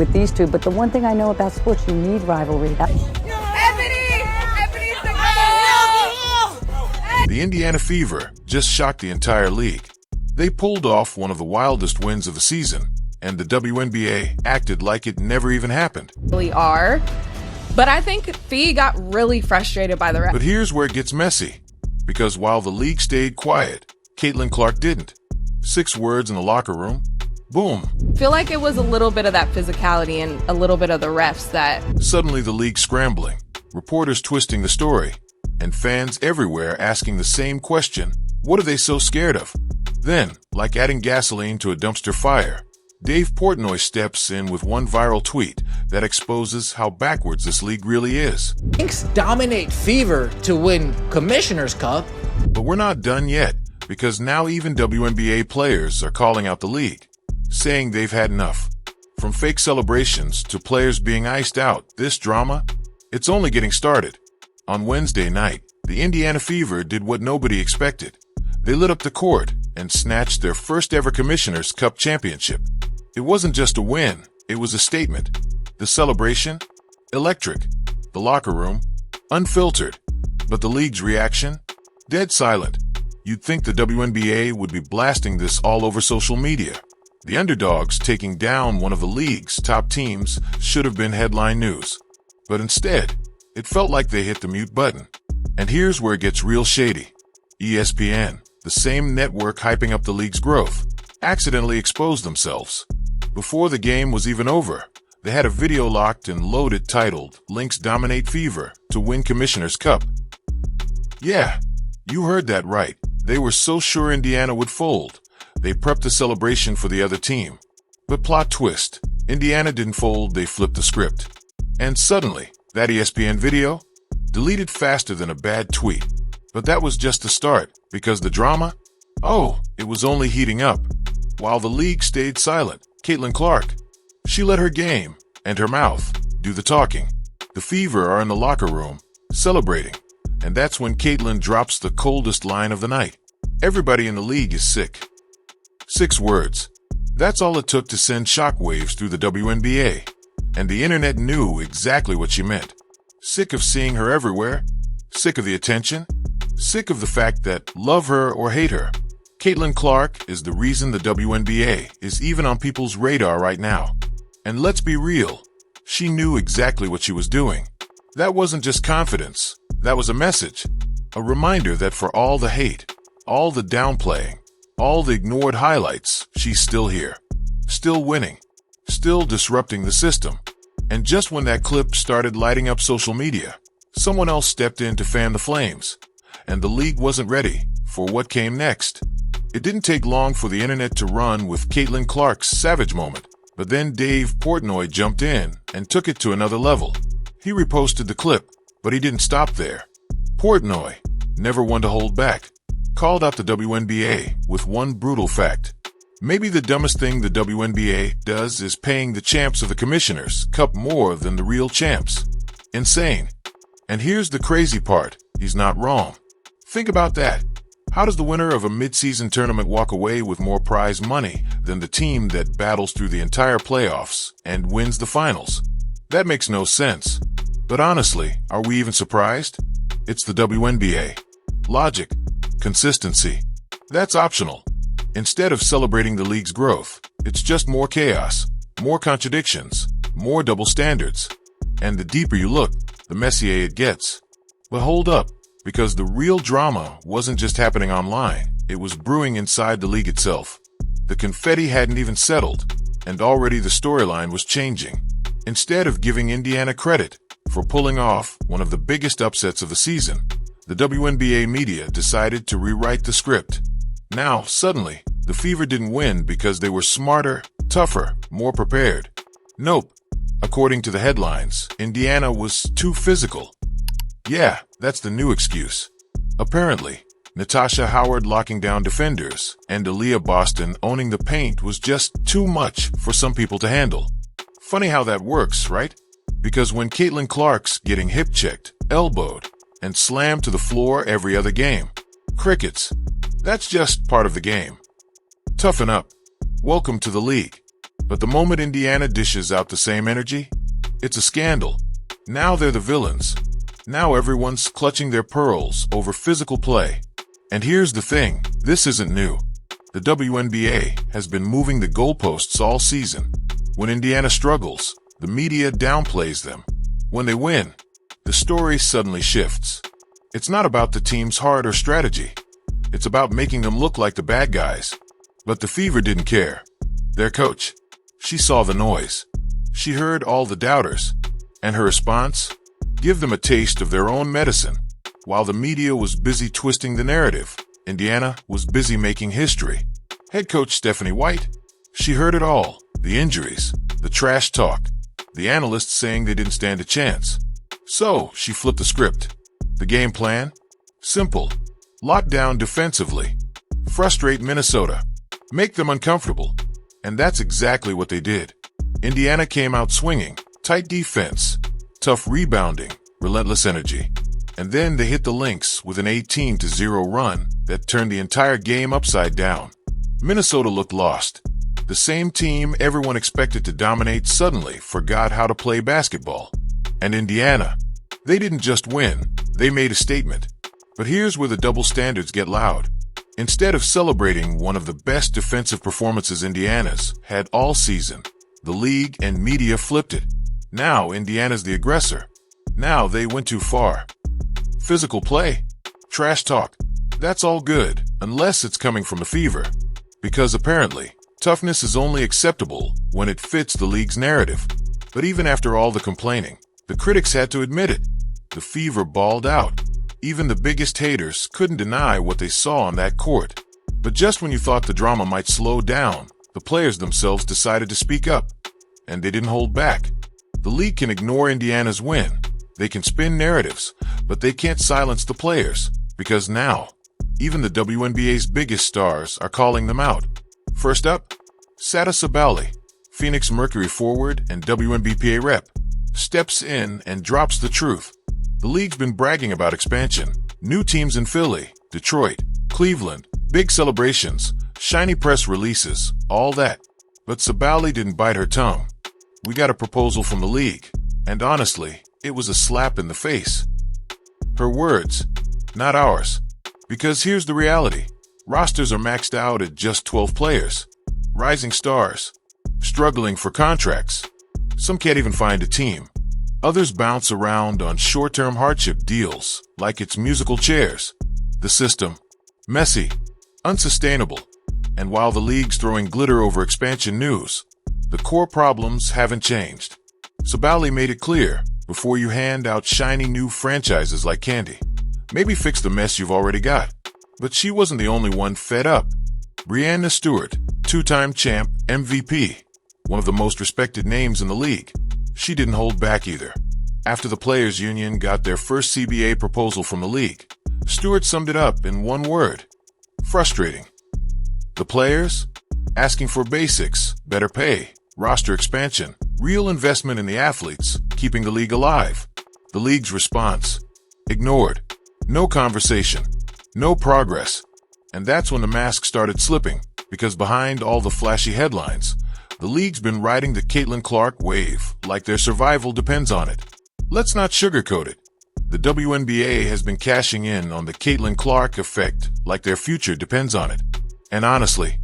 with these two, but the one thing I know about sports, you need rivalry. The Indiana Fever just shocked the entire league. They pulled off one of the wildest wins of the season, and the WNBA acted like it never even happened. We are, but I think Fee got really frustrated by the ref. But here's where it gets messy, because while the league stayed quiet, Caitlin Clark didn't. 6 words in the locker room, boom. I feel like it was a little bit of that physicality and a little bit of the refs that... Suddenly the league scrambling, reporters twisting the story, and fans everywhere asking the same question, what are they so scared of? Then, like adding gasoline to a dumpster fire, Dave Portnoy steps in with one viral tweet that exposes how backwards this league really is. Knicks dominate Fever to win Commissioner's Cup. But we're not done yet, because now even WNBA players are calling out the league, saying they've had enough. From fake celebrations to players being iced out, this drama, it's only getting started. On Wednesday night, the Indiana Fever did what nobody expected. They lit up the court and snatched their first ever Commissioner's Cup championship. It wasn't just a win, it was a statement. The celebration? Electric. The locker room? Unfiltered. But the league's reaction? Dead silent. You'd think the WNBA would be blasting this all over social media. The underdogs taking down one of the league's top teams should have been headline news. But instead, it felt like they hit the mute button. And here's where it gets real shady. ESPN, the same network hyping up the league's growth, accidentally exposed themselves. Before the game was even over, they had a video locked and loaded titled, "Lynx Dominate Fever to Win Commissioner's Cup." Yeah, you heard that right. They were so sure Indiana would fold. They prepped the celebration for the other team. But plot twist, Indiana didn't fold, they flipped the script. And suddenly, that ESPN video? Deleted faster than a bad tweet. But that was just the start, because the drama? Oh, it was only heating up. While the league stayed silent, Caitlin Clark, she let her game, and her mouth, do the talking. The Fever are in the locker room, celebrating. And that's when Caitlin drops the coldest line of the night. Everybody in the league is sick. 6 words. That's all it took to send shockwaves through the WNBA. And the internet knew exactly what she meant. Sick of seeing her everywhere. Sick of the attention. Sick of the fact that, love her or hate her, Caitlin Clark is the reason the WNBA is even on people's radar right now. And let's be real, she knew exactly what she was doing. That wasn't just confidence, that was a message. A reminder that for all the hate, all the downplaying, all the ignored highlights, she's still here. Still winning. Still disrupting the system. And just when that clip started lighting up social media, someone else stepped in to fan the flames. And the league wasn't ready for what came next. It didn't take long for the internet to run with Caitlin Clark's savage moment. But then Dave Portnoy jumped in and took it to another level. He reposted the clip, but he didn't stop there. Portnoy, never one to hold back, called out the WNBA with one brutal fact. Maybe the dumbest thing the WNBA does is paying the champs of the Commissioner's Cup more than the real champs. Insane. And here's the crazy part, he's not wrong. Think about that. How does the winner of a mid-season tournament walk away with more prize money than the team that battles through the entire playoffs and wins the finals? That makes no sense. But honestly, are we even surprised? It's the WNBA. Logic. Consistency. That's optional. Instead of celebrating the league's growth, it's just more chaos, more contradictions, more double standards. And the deeper you look, the messier it gets. But hold up, because the real drama wasn't just happening online, it was brewing inside the league itself. The confetti hadn't even settled, and already the storyline was changing. Instead of giving Indiana credit for pulling off one of the biggest upsets of the season, the WNBA media decided to rewrite the script. Now, suddenly, the Fever didn't win because they were smarter, tougher, more prepared. Nope. According to the headlines, Indiana was too physical. Yeah, that's the new excuse. Apparently, Natasha Howard locking down defenders and Aaliyah Boston owning the paint was just too much for some people to handle. Funny how that works, right? Because when Caitlin Clark's getting hip-checked, elbowed, and slammed to the floor every other game, crickets. That's just part of the game. Toughen up. Welcome to the league. But the moment Indiana dishes out the same energy, it's a scandal. Now they're the villains. Now everyone's clutching their pearls over physical play. And here's the thing, this isn't new. The WNBA has been moving the goalposts all season. When Indiana struggles, the media downplays them. When they win, the story suddenly shifts. It's not about the team's heart or strategy. It's about making them look like the bad guys. But the Fever didn't care. Their coach, she saw the noise. She heard all the doubters. And her response? Give them a taste of their own medicine. While the media was busy twisting the narrative, Indiana was busy making history. Head coach Stephanie White, she heard it all. The injuries, the trash talk, the analysts saying they didn't stand a chance. So she flipped the script. The game plan? Simple. Lock down defensively. Frustrate Minnesota. Make them uncomfortable. And that's exactly what they did. Indiana came out swinging. Tight defense. Tough rebounding. Relentless energy. And then they hit the Lynx with an 18-0 run that turned the entire game upside down. Minnesota looked lost. The same team everyone expected to dominate suddenly forgot how to play basketball. And Indiana, they didn't just win, they made a statement. But here's where the double standards get loud. Instead of celebrating one of the best defensive performances Indiana's had all season, the league and media flipped it. Now Indiana's the aggressor. Now they went too far. Physical play, trash talk, that's all good, unless it's coming from the Fever. Because apparently, toughness is only acceptable when it fits the league's narrative. But even after all the complaining, the critics had to admit it. The Fever balled out. Even the biggest haters couldn't deny what they saw on that court. But just when you thought the drama might slow down, the players themselves decided to speak up. And they didn't hold back. The league can ignore Indiana's win. They can spin narratives, but they can't silence the players. Because now, even the WNBA's biggest stars are calling them out. First up, Sada Sabali, Phoenix Mercury forward and WNBA rep, steps in and drops the truth. The league's been bragging about expansion. New teams in Philly, Detroit, Cleveland, big celebrations, shiny press releases, all that. But Sabali didn't bite her tongue. We got a proposal from the league, and honestly, it was a slap in the face. Her words, not ours. Because here's the reality. Rosters are maxed out at just 12 players. Rising stars. Struggling for contracts. Some can't even find a team. Others bounce around on short-term hardship deals, like it's musical chairs. The system. Messy. Unsustainable. And while the league's throwing glitter over expansion news, the core problems haven't changed. Sabali made it clear, before you hand out shiny new franchises like candy, maybe fix the mess you've already got. But she wasn't the only one fed up. Breanna Stewart, two-time champ, MVP, one of the most respected names in the league. She didn't hold back either. After the Players Union got their first CBA proposal from the league, Stewart summed it up in one word: frustrating. The players? Asking for basics, better pay, roster expansion, real investment in the athletes, keeping the league alive. The league's response? Ignored. No conversation. No progress. And that's when the mask started slipping, because behind all the flashy headlines, the league's been riding the Caitlin Clark wave like their survival depends on it. Let's not sugarcoat it. The WNBA has been cashing in on the Caitlin Clark effect like their future depends on it. And honestly,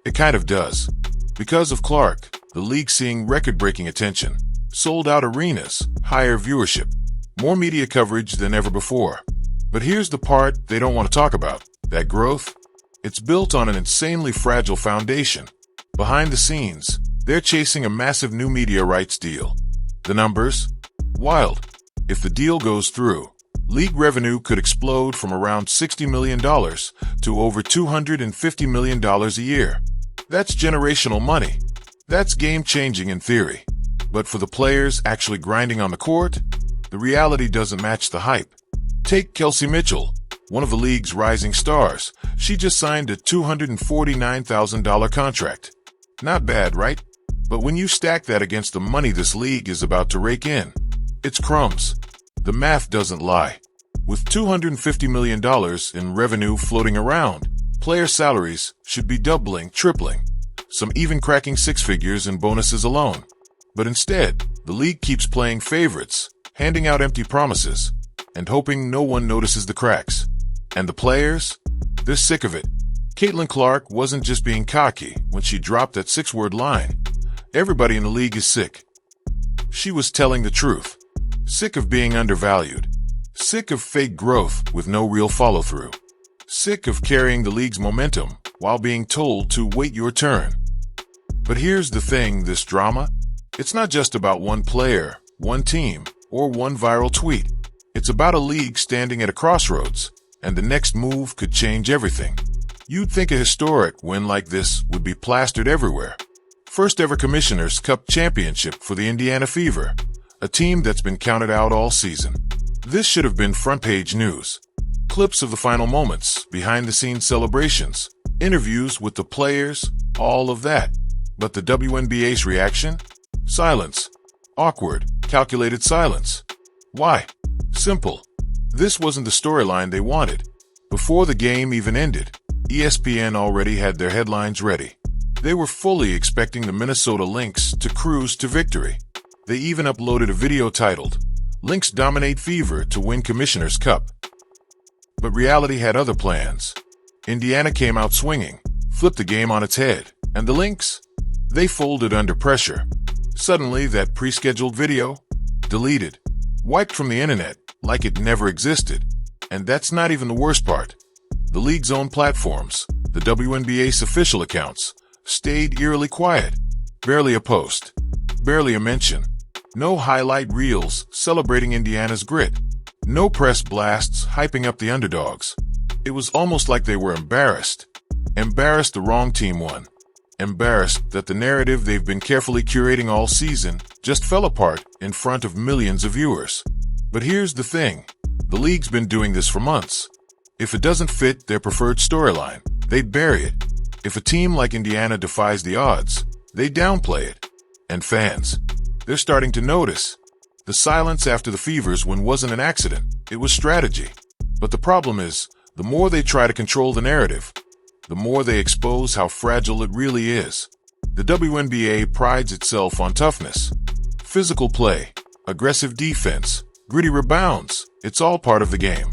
it kind of does. Because of Clark, the league's seeing record-breaking attention, sold-out arenas, higher viewership, more media coverage than ever before. But here's the part they don't want to talk about. That growth? It's built on an insanely fragile foundation. Behind the scenes, they're chasing a massive new media rights deal. The numbers? Wild. If the deal goes through, league revenue could explode from around $60 million to over $250 million a year. That's generational money. That's game-changing in theory. But for the players actually grinding on the court, the reality doesn't match the hype. Take Kelsey Mitchell, one of the league's rising stars. She just signed a $249,000 contract. Not bad, right? But when you stack that against the money this league is about to rake in, it's crumbs. The math doesn't lie. With $250 million in revenue floating around, player salaries should be doubling, tripling. some even cracking six figures in bonuses alone. But instead, the league keeps playing favorites, handing out empty promises, and hoping no one notices the cracks. And the players? They're sick of it. Caitlin Clark wasn't just being cocky when she dropped that six-word line. Everybody in the league is sick. She was telling the truth. Sick of being undervalued. Sick of fake growth with no real follow-through. Sick of carrying the league's momentum while being told to wait your turn. But here's the thing, this drama, it's not just about one player, one team, or one viral tweet. It's about a league standing at a crossroads, and the next move could change everything. You'd think a historic win like this would be plastered everywhere. First ever Commissioner's Cup championship for the Indiana Fever, a team that's been counted out all season. This should have been front page news. Clips of the final moments, behind-the-scenes celebrations, interviews with the players, all of that. But the WNBA's reaction? Silence. Awkward, calculated silence. Why? Simple. This wasn't the storyline they wanted. Before the game even ended, ESPN already had their headlines ready. They were fully expecting the Minnesota Lynx to cruise to victory. They even uploaded a video titled, "Lynx Dominate Fever to Win Commissioner's Cup." But reality had other plans. Indiana came out swinging, flipped the game on its head, and the Lynx? They folded under pressure. Suddenly, that pre-scheduled video? Deleted. Wiped from the internet, like it never existed. And that's not even the worst part. The league's own platforms, the WNBA's official accounts, stayed eerily quiet. Barely a post. Barely a mention. No highlight reels celebrating Indiana's grit. No press blasts hyping up the underdogs. It was almost like they were embarrassed. Embarrassed the wrong team won. Embarrassed that the narrative they've been carefully curating all season just fell apart in front of millions of viewers. But here's the thing. The league's been doing this for months. If it doesn't fit their preferred storyline, they'd bury it. If a team like Indiana defies the odds, they downplay it. And fans, they're starting to notice. The silence after the Fever's win wasn't an accident, it was strategy. But the problem is, the more they try to control the narrative, the more they expose how fragile it really is. The WNBA prides itself on toughness. Physical play, aggressive defense, gritty rebounds, it's all part of the game.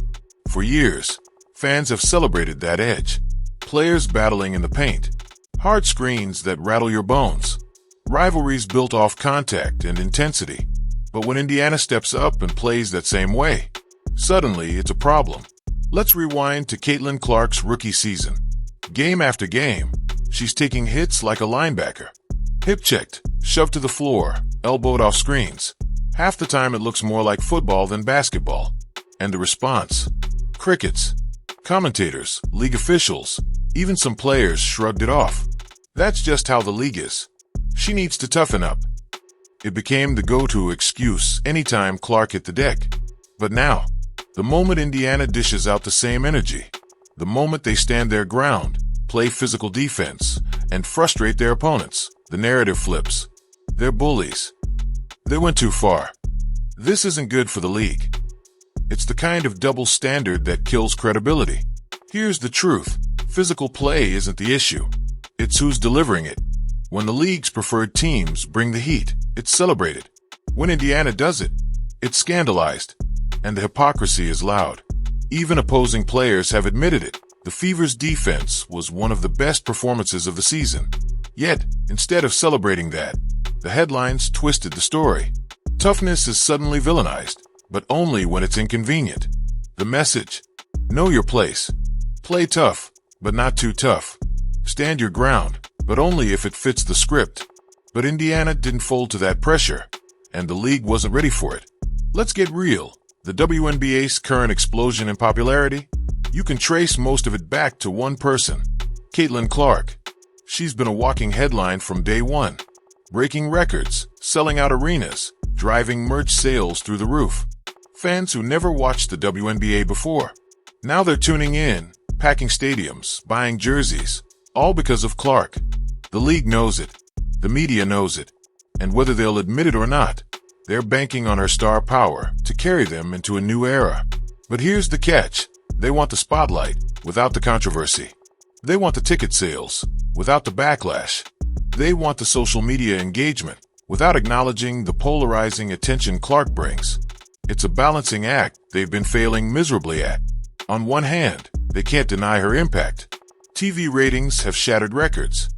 For years, fans have celebrated that edge. Players battling in the paint, hard screens that rattle your bones, rivalries built off contact and intensity. But when Indiana steps up and plays that same way, suddenly it's a problem. Let's rewind to Caitlin Clark's rookie season. Game after game, she's taking hits like a linebacker. Hip-checked, shoved to the floor, elbowed off screens. Half the time it looks more like football than basketball. And the response? Crickets. Commentators, league officials, even some players shrugged it off. That's just how the league is. She needs to toughen up. It became the go-to excuse anytime Clark hit the deck. But now, the moment Indiana dishes out the same energy, the moment they stand their ground, play physical defense, and frustrate their opponents, the narrative flips. They're bullies. They went too far. This isn't good for the league. It's the kind of double standard that kills credibility. Here's the truth. Physical play isn't the issue. It's who's delivering it. When the league's preferred teams bring the heat, it's celebrated. When Indiana does it, it's scandalized. And the hypocrisy is loud. Even opposing players have admitted it. The Fever's defense was one of the best performances of the season. Yet, instead of celebrating that, the headlines twisted the story. Toughness is suddenly villainized, but only when it's inconvenient. The message: know your place. Play tough, but not too tough. Stand your ground, but only if it fits the script. But Indiana didn't fold to that pressure, and the league wasn't ready for it. Let's get real. The WNBA's current explosion in popularity? You can trace most of it back to one person, Caitlin Clark. She's been a walking headline from day one. Breaking records, selling out arenas, driving merch sales through the roof. Fans who never watched the WNBA before. Now they're tuning in, packing stadiums, buying jerseys, all because of Clark. The league knows it. The media knows it. And whether they'll admit it or not, they're banking on her star power to carry them into a new era. But here's the catch. They want the spotlight without the controversy. They want the ticket sales without the backlash. They want the social media engagement without acknowledging the polarizing attention Clark brings. It's a balancing act they've been failing miserably at. On one hand, they can't deny her impact. TV ratings have shattered records.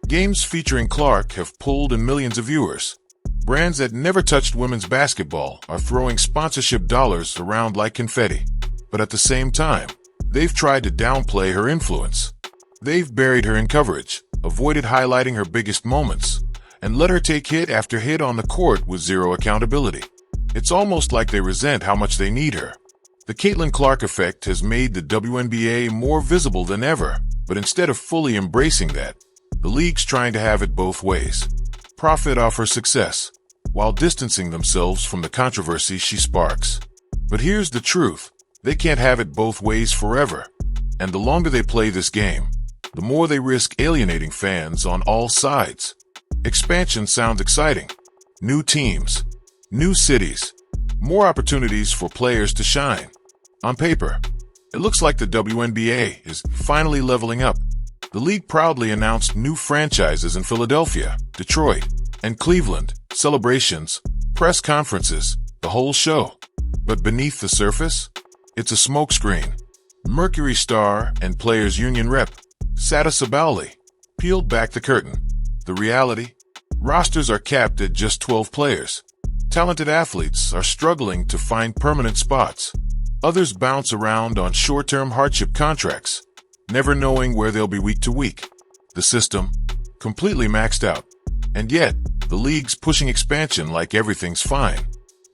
Games featuring Clark have pulled in millions of viewers. Brands that never touched women's basketball are throwing sponsorship dollars around like confetti. But at the same time, they've tried to downplay her influence. They've buried her in coverage, avoided highlighting her biggest moments, and let her take hit after hit on the court with zero accountability. It's almost like they resent how much they need her. The Caitlin Clark effect has made the WNBA more visible than ever, but instead of fully embracing that, the league's trying to have it both ways. Profit off her success, while distancing themselves from the controversy she sparks. But here's the truth. They can't have it both ways forever. And the longer they play this game, the more they risk alienating fans on all sides. Expansion sounds exciting. New teams, new cities, more opportunities for players to shine. On paper, it looks like the WNBA is finally leveling up. The league proudly announced new franchises in Philadelphia, Detroit, and Cleveland, celebrations, press conferences, the whole show. But beneath the surface, it's a smokescreen. Mercury star and Players Union rep, Sada Sabali, peeled back the curtain. The reality? Rosters are capped at just 12 players. Talented athletes are struggling to find permanent spots. Others bounce around on short-term hardship contracts, never knowing where they'll be week to week. The system, completely maxed out. And yet, the league's pushing expansion like everything's fine.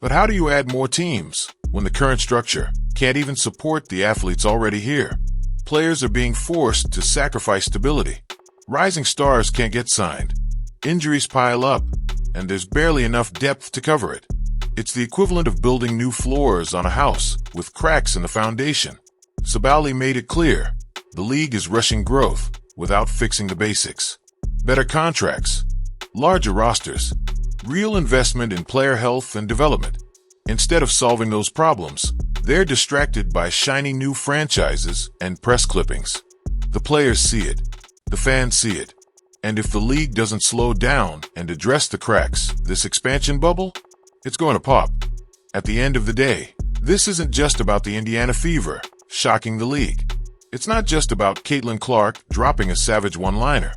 But how do you add more teams when the current structure can't even support the athletes already here? Players are being forced to sacrifice stability. Rising stars can't get signed. Injuries pile up, and there's barely enough depth to cover it. It's the equivalent of building new floors on a house with cracks in the foundation. Sabali made it clear. The league is rushing growth without fixing the basics. Better contracts, larger rosters, real investment in player health and development. Instead of solving those problems, they're distracted by shiny new franchises and press clippings. The players see it. The fans see it. And if the league doesn't slow down and address the cracks, this expansion bubble, it's going to pop. At the end of the day, this isn't just about the Indiana Fever shocking the league. It's not just about Caitlin Clark dropping a savage one-liner.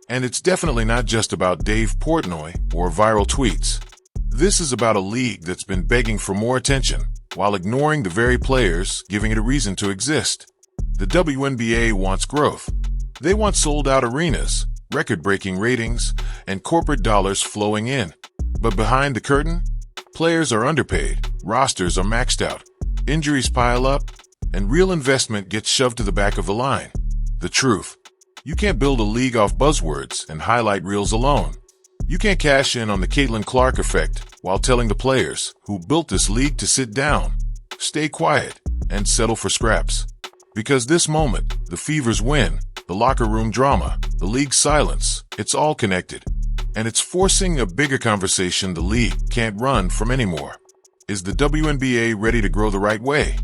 And it's definitely not just about Dave Portnoy or viral tweets. This is about a league that's been begging for more attention while ignoring the very players giving it a reason to exist. The WNBA wants growth. They want sold-out arenas, record-breaking ratings, and corporate dollars flowing in. But behind the curtain, players are underpaid, rosters are maxed out, injuries pile up, and real investment gets shoved to the back of the line. The truth. You can't build a league off buzzwords and highlight reels alone. You can't cash in on the Caitlin Clark effect while telling the players who built this league to sit down, stay quiet, and settle for scraps. Because this moment, the Fever's win, the locker room drama, the league's silence, it's all connected. And it's forcing a bigger conversation the league can't run from anymore. Is the WNBA ready to grow the right way?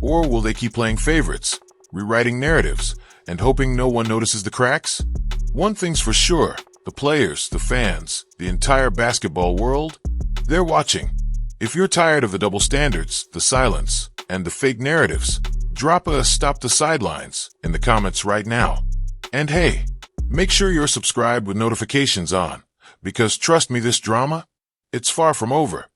Or will they keep playing favorites, rewriting narratives, and hoping no one notices the cracks? One thing's for sure, the players, the fans, the entire basketball world, they're watching. If you're tired of the double standards, the silence, and the fake narratives, drop a "Stop the Sidelines" in the comments right now. And hey, make sure you're subscribed with notifications on, because trust me, this drama, it's far from over.